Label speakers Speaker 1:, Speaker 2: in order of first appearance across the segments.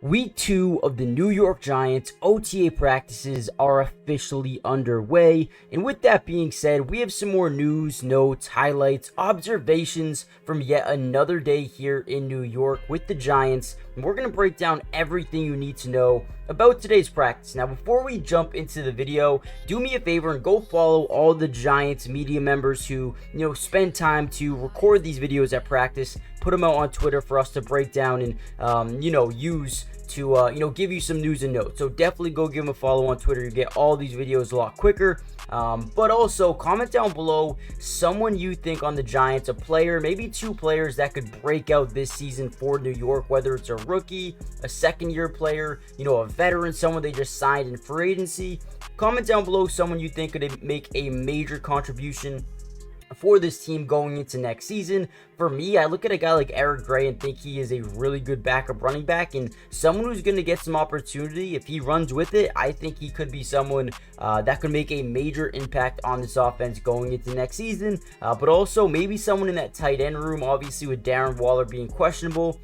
Speaker 1: Week 2 of the New York Giants OTA practices are officially underway, and with that being said, we have some more news, notes, highlights, observations from yet another day here in New York with the Giants, and we're going to break down everything you need to know about today's practice. Now, before we jump into the video, do me a favor and go follow all the Giants media members who, spend time to record these videos at practice, put them out on Twitter for us to break down and, use to give you some news and notes. So definitely go give them a follow on Twitter. You get all these videos a lot quicker. But also comment down below someone you think on the Giants, a player, maybe two players that could break out this season for New York, whether it's a rookie, a second-year player, a veteran, someone they just signed in free agency. Comment down below someone you think could make a major contribution for this team going into next season. For me, I look at a guy like Eric Gray and think he is a really good backup running back and someone who's going to get some opportunity. If he runs with it, I think he could be someone that could make a major impact on this offense going into next season. But also maybe someone in that tight end room, obviously with Darren Waller being questionable.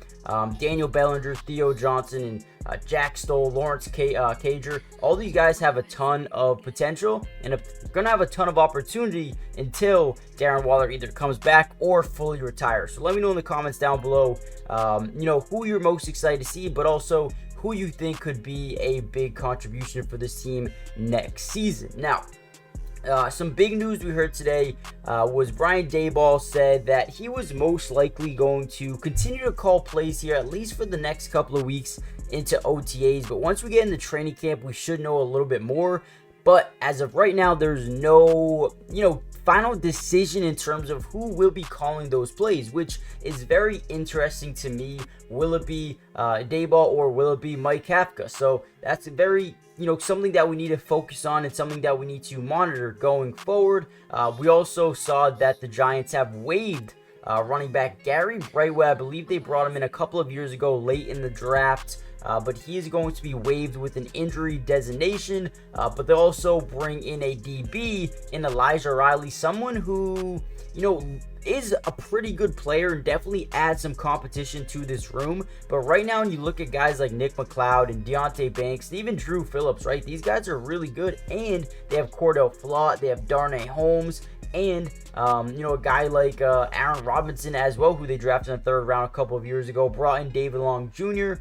Speaker 1: Daniel Bellinger, Theo Johnson, and Jack Stoll, Lawrence Cager. All these guys have a ton of potential and are going to have a ton of opportunity until Darren Waller either comes back or fully retires. So let me know in the comments down below, who you're most excited to see, but also who you think could be a big contribution for this team next season. Now, some big news we heard today was Brian Daboll said that he was most likely going to continue to call plays here, at least for the next couple of weeks into OTAs. But once we get into training camp, we should know a little bit more. But as of right now, there's no, final decision in terms of who will be calling those plays, which is very interesting to me. Will it be Daboll or will it be Mike Kafka? So that's very, something that we need to focus on and something that we need to monitor going forward. We also saw that the Giants have waived running back Gary Brightwell. I believe they brought him in a couple of years ago late in the draft. But he is going to be waived with an injury designation. But they'll also bring in a DB in Elijah Riley, someone who, is a pretty good player and definitely adds some competition to this room. But right now, when you look at guys like Nick McLeod and Deontay Banks, and even Drew Phillips, right? These guys are really good, and they have Cordell Flott, they have Darnay Holmes, and a guy like Aaron Robinson as well, who they drafted in the third round a couple of years ago, brought in David Long Jr.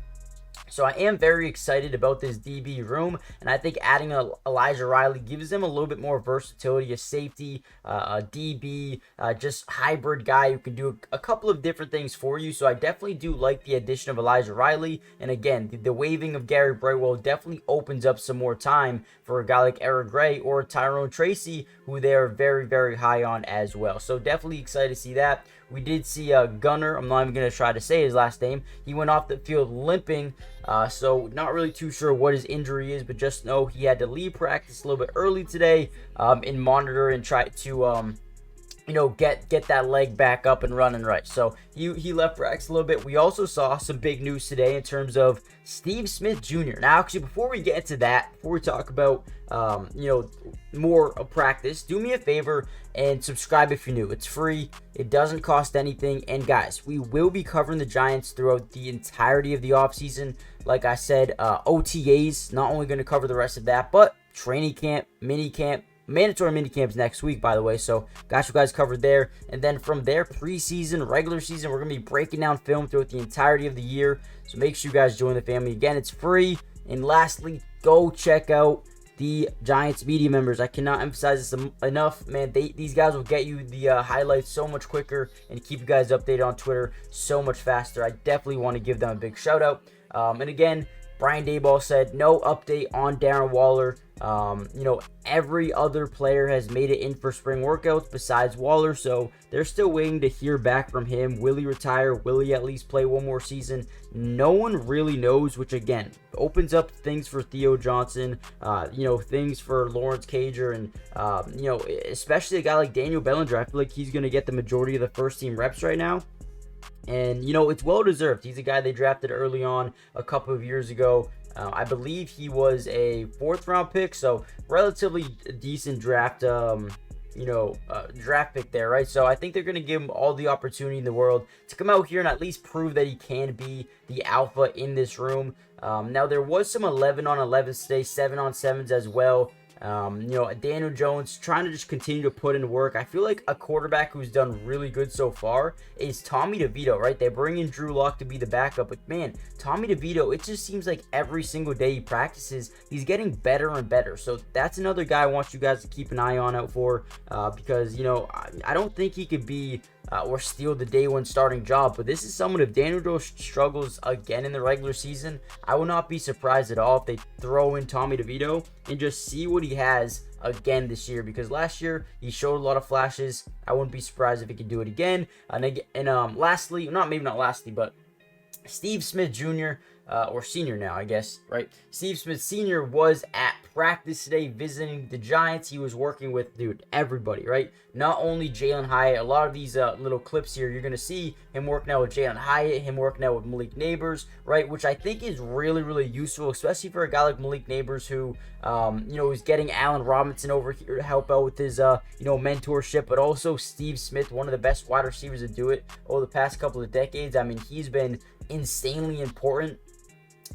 Speaker 1: So I am very excited about this DB room, and I think adding Elijah Riley gives them a little bit more versatility, a safety, a DB, just hybrid guy who can do a couple of different things for you. So I definitely do like the addition of Elijah Riley. And again, the waiving of Gary Brightwell definitely opens up some more time for a guy like Eric Gray or Tyrone Tracy, who they are very, very high on as well. So definitely excited to see that. We did see Gunner. I'm not even going to try to say his last name. He went off the field limping, so not really too sure what his injury is, but just know he had to leave practice a little bit early today and monitor and try to get that leg back up and running right. So he left practice a little bit. We also saw some big news today in terms of Steve Smith Jr. Now, actually, before we get into that, before we talk about more of practice, do me a favor and subscribe if you're new. It's free. It doesn't cost anything. And guys, we will be covering the Giants throughout the entirety of the offseason. Like I said, OTAs, not only going to cover the rest of that, but training camp, mini camp, mandatory mini camps next week, by the way. So got you guys covered there. And then from there, preseason, regular season, we're going to be breaking down film throughout the entirety of the year. So make sure you guys join the family. Again, it's free. And lastly, go check out the Giants media members. I cannot emphasize this enough, man. These guys will get you the highlights so much quicker and keep you guys updated on Twitter so much faster. I definitely want to give them a big shout out. And again, Brian Daboll said no update on Darren Waller. Every other player has made it in for spring workouts besides Waller, so they're still waiting to hear back from him. Will he retire? Will he at least play one more season? No one really knows, which again opens up things for Theo Johnson, things for Lawrence Cager, and especially a guy like Daniel Bellinger. I feel like he's going to get the majority of the first team reps right now. And, it's well-deserved. He's a guy they drafted early on a couple of years ago. I believe he was a 4th-round pick, so relatively decent draft draft pick there, right? So I think they're going to give him all the opportunity in the world to come out here and at least prove that he can be the alpha in this room. Now, there was some 11-on-11s today, 7-on-7s as well. Daniel Jones trying to just continue to put in work. I feel like a quarterback who's done really good so far is Tommy DeVito, right? They bring in Drew Lock to be the backup, but man, Tommy DeVito, it just seems like every single day he practices, he's getting better and better. So that's another guy I want you guys to keep an eye on out for, because, I don't think he could be or steal the day one starting job. But this is someone, if Daniel Jones struggles again in the regular season, I will not be surprised at all if they throw in Tommy DeVito and just see what he has again this year, because last year he showed a lot of flashes. I wouldn't be surprised if he could do it again. And lastly, maybe not lastly, but Steve Smith Jr., or senior now, I guess, right? Steve Smith Sr. was at practice today visiting the Giants. He was working with, everybody, right? Not only Jalen Hyatt. A lot of these little clips here, you're going to see him working out with Jalen Hyatt, him working out with Malik Neighbors, right? Which I think is really, really useful, especially for a guy like Malik Neighbors who, is getting Allen Robinson over here to help out with his, mentorship, but also Steve Smith, one of the best wide receivers to do it over the past couple of decades. I mean, he's been insanely important.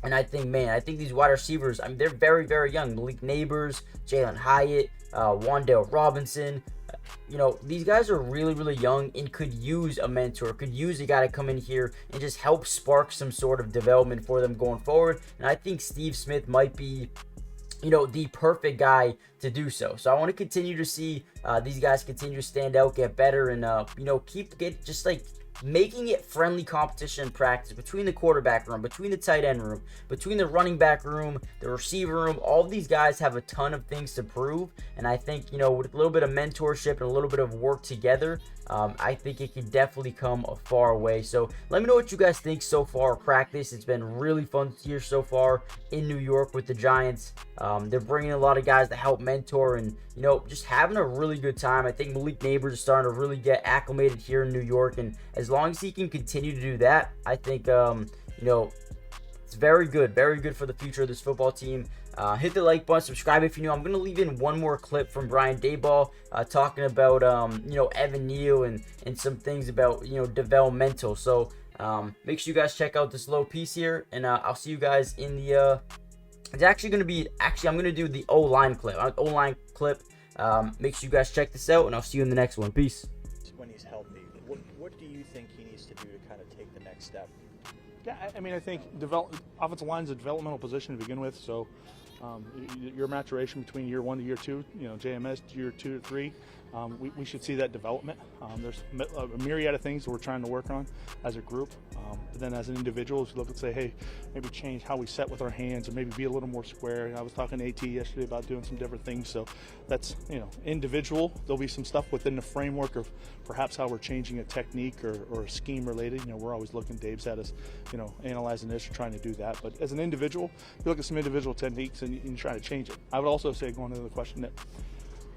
Speaker 1: And I think these wide receivers, they're very, very young. Malik Neighbors, Jalen Hyatt, Wan'Dale Robinson. These guys are really, really young and could use a mentor, could use a guy to come in here and just help spark some sort of development for them going forward. And I think Steve Smith might be, the perfect guy to do so. So I want to continue to see these guys continue to stand out, get better, and, making it friendly competition in practice between the quarterback room, between the tight end room, between the running back room, the receiver room. All of these guys have a ton of things to prove, and I think, with a little bit of mentorship and a little bit of work together, I think it can definitely come a far way. So let me know what you guys think so far of practice. It's been really fun here so far in New York with the Giants. They're bringing a lot of guys to help mentor and, just having a really good time. I think Malik Neighbors is starting to really get acclimated here in New York, and as long as he can continue to do that, I think, it's very good for the future of this football team. Hit the like button, subscribe if you're new. I'm going to leave in one more clip from Brian Daboll talking about, Evan Neal and some things about, developmental. So make sure you guys check out this little piece here, and I'll see you guys in the, it's actually going to be, I'm going to do the O-line clip. Make sure you guys check this out, and I'll see you in the next one. Peace.
Speaker 2: When he's healthy, what do you think he needs to do to kind of take the next step?
Speaker 3: Yeah, I think offensive line is a developmental position to begin with, so your maturation between year 1 to year 2, JMS year 2 to 3, we should see that development. There's a myriad of things that we're trying to work on as a group. But then as an individual, if you look and say, hey, maybe change how we set with our hands, or maybe be a little more square. I was talking to AT yesterday about doing some different things. So that's, individual. There'll be some stuff within the framework of perhaps how we're changing a technique or a scheme related. We're always looking, Dave's had us, analyzing this or trying to do that. But as an individual, you look at some individual techniques and you try to change it. I would also say, going into the question, that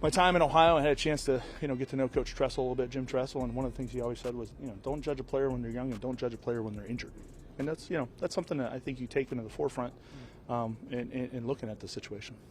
Speaker 3: my time in Ohio, I had a chance to, get to know Coach Tressel a little bit, Jim Tressel, and one of the things he always said was, don't judge a player when they're young and don't judge a player when they're injured. And that's, that's something that I think you take into the forefront in looking at the situation.